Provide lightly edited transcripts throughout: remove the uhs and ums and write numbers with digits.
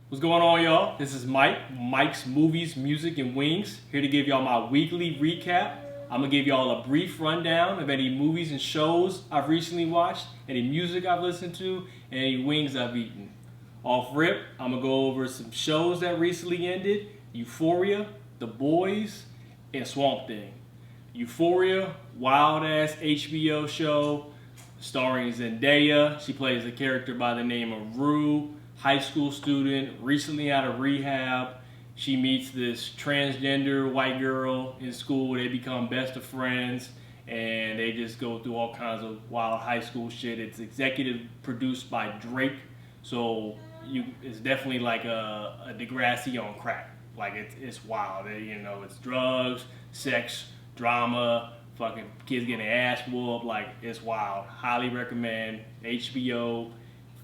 What's going on, y'all? This is Mike, Mike's Movies, Music, and Wings, here to give y'all my weekly recap. I'm going to give y'all a brief rundown of any movies and shows I've recently watched, any music I've listened to, and any wings I've eaten. Off rip, I'm going to go over some shows that recently ended: Euphoria, The Boys, and Swamp Thing. Euphoria, wild-ass HBO show starring Zendaya. She plays a character by the name of Rue, high school student, recently out of rehab. She meets this transgender white girl in school. They become best of friends, and they just go through all kinds of wild high school shit. It's executive produced by Drake, so it's definitely like a Degrassi on crack. Like it's wild. It's drugs, sex, drama, fucking kids getting their ass whooped. Like, it's wild. Highly recommend. HBO.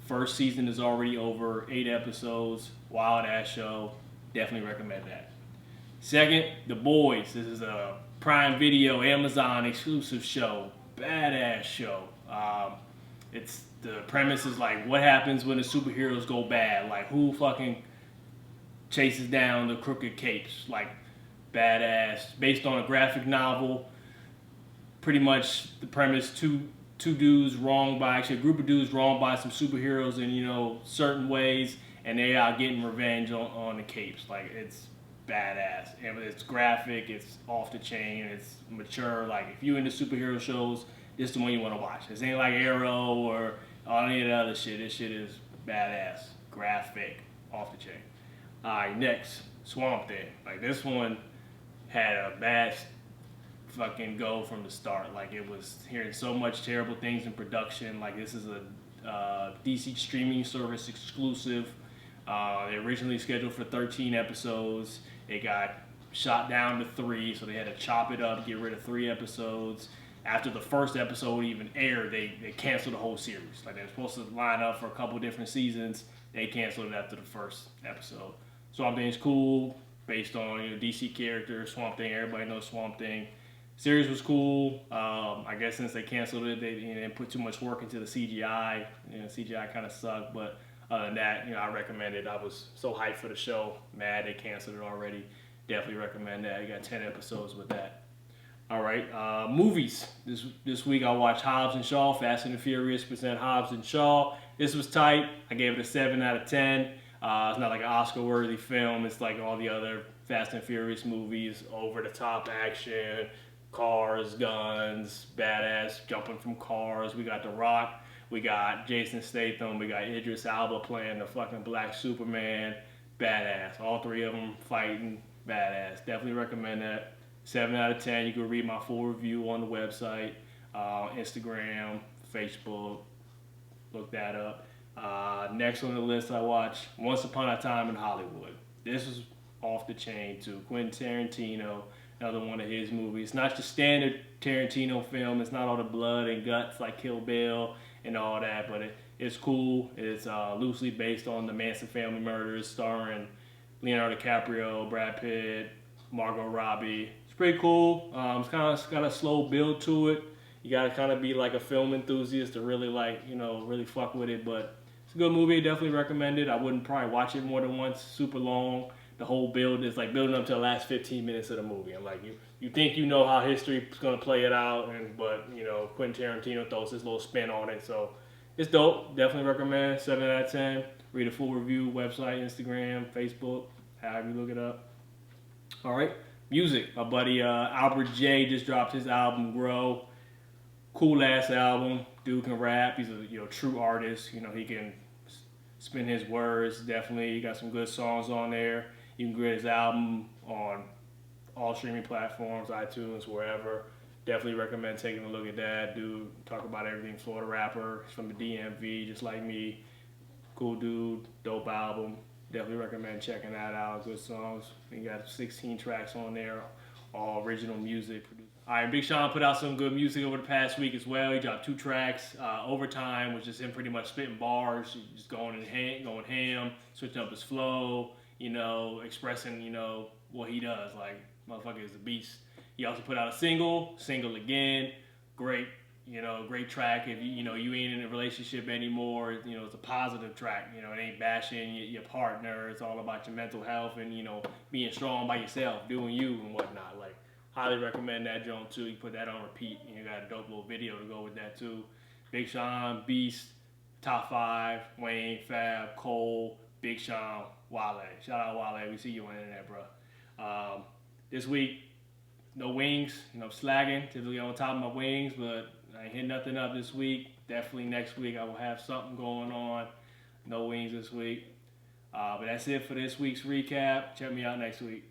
First season is already over, 8 episodes, wild ass show. Definitely recommend that. Second, The Boys. This is a Prime Video, Amazon exclusive show. Badass show. It's the premise is like, what happens when the superheroes go bad? Like, who fucking chases down the crooked capes? Like, badass. Based on a graphic novel. Pretty much the premise: two dudes wronged by, actually a group of dudes wronged by some superheroes in certain ways, and they are getting revenge on the capes. Like, it's badass, and it's graphic, it's off the chain, it's mature. Like, if you into superhero shows, this is the one you want to watch. This ain't like Arrow or any of the other shit. This shit is badass, graphic, off the chain. Alright, next, Swamp Thing. Like, this one had a bad fucking go from the start. Like, it was hearing so much terrible things in production. Like, this is a DC streaming service exclusive. They originally scheduled for 13 episodes. It got shot down to 3, so they had to chop it up, get rid of 3 episodes. After the first episode even aired, they canceled the whole series. Like, they were supposed to line up for a couple different seasons. They canceled it after the first episode. Swamp Thing's cool, based on DC character. Swamp Thing, everybody knows Swamp Thing. Series was cool. I guess since they canceled it, they didn't put too much work into the CGI. CGI kind of sucked, but other than that, I recommend it. I was so hyped for the show. Mad they canceled it already. Definitely recommend that. You got 10 episodes with that. All right, movies. This week I watched Hobbs and Shaw, Fast and the Furious present Hobbs and Shaw. This was tight. I gave it a 7 out of 10. It's not like an Oscar-worthy film. It's like all the other Fast and Furious movies, over-the-top action, cars, guns, badass, jumping from cars. We got The Rock, we got Jason Statham, we got Idris Elba playing the fucking Black Superman. Badass. All 3 of them fighting. Badass. Definitely recommend that. 7 out of 10. You can read my full review on the website, Instagram, Facebook. Look that up. Next on the list I watched, Once Upon a Time in Hollywood. This is off the chain too. Quentin Tarantino. Another one of his movies. It's not the standard Tarantino film. It's not all the blood and guts like Kill Bill and all that, but it's cool. It's loosely based on the Manson family murders, starring Leonardo DiCaprio, Brad Pitt, Margot Robbie. It's pretty cool. It's kind of got a slow build to it. You gotta kind of be like a film enthusiast to really really fuck with it. But it's a good movie. Definitely recommend it. I wouldn't probably watch it more than once. Super long. The whole build is like building up to the last 15 minutes of the movie, and like you think you know how history is gonna play it out, but Quentin Tarantino throws his little spin on it, so it's dope. Definitely recommend. 7 out of 10. Read a full review, website, Instagram, Facebook, however you look it up. All right, music. My buddy Albert J just dropped his album Grow. Cool ass album. Dude can rap. He's a true artist. He can spin his words. Definitely, he got some good songs on there. You can get his album on all streaming platforms, iTunes, wherever. Definitely recommend taking a look at that. Dude, talk about everything. Florida rapper. He's from the DMV, just like me. Cool dude. Dope album. Definitely recommend checking that out. Good songs. He got 16 tracks on there. All original music. Alright, Big Sean put out some good music over the past week as well. He dropped 2 tracks. Overtime, which is him pretty much spitting bars, just going ham, switching up his flow, expressing, what he does. Like, motherfucker is a beast. He also put out a single again. Great You know, great track. If you ain't in a relationship anymore, it's a positive track. It ain't bashing your partner. It's all about your mental health and being strong by yourself, doing you and whatnot. Like, highly recommend that joint too. You put that on repeat, and you got a dope little video to go with that too. Big Sean, Beast, Top 5, Wayne, Fab, Cole, Big Sean, Wale. Shout out Wale. We see you on the internet, bro. This week, no wings. Slagging. Typically on top of my wings, but I ain't hit nothing up this week. Definitely next week I will have something going on. No wings this week. But that's it for this week's recap. Check me out next week.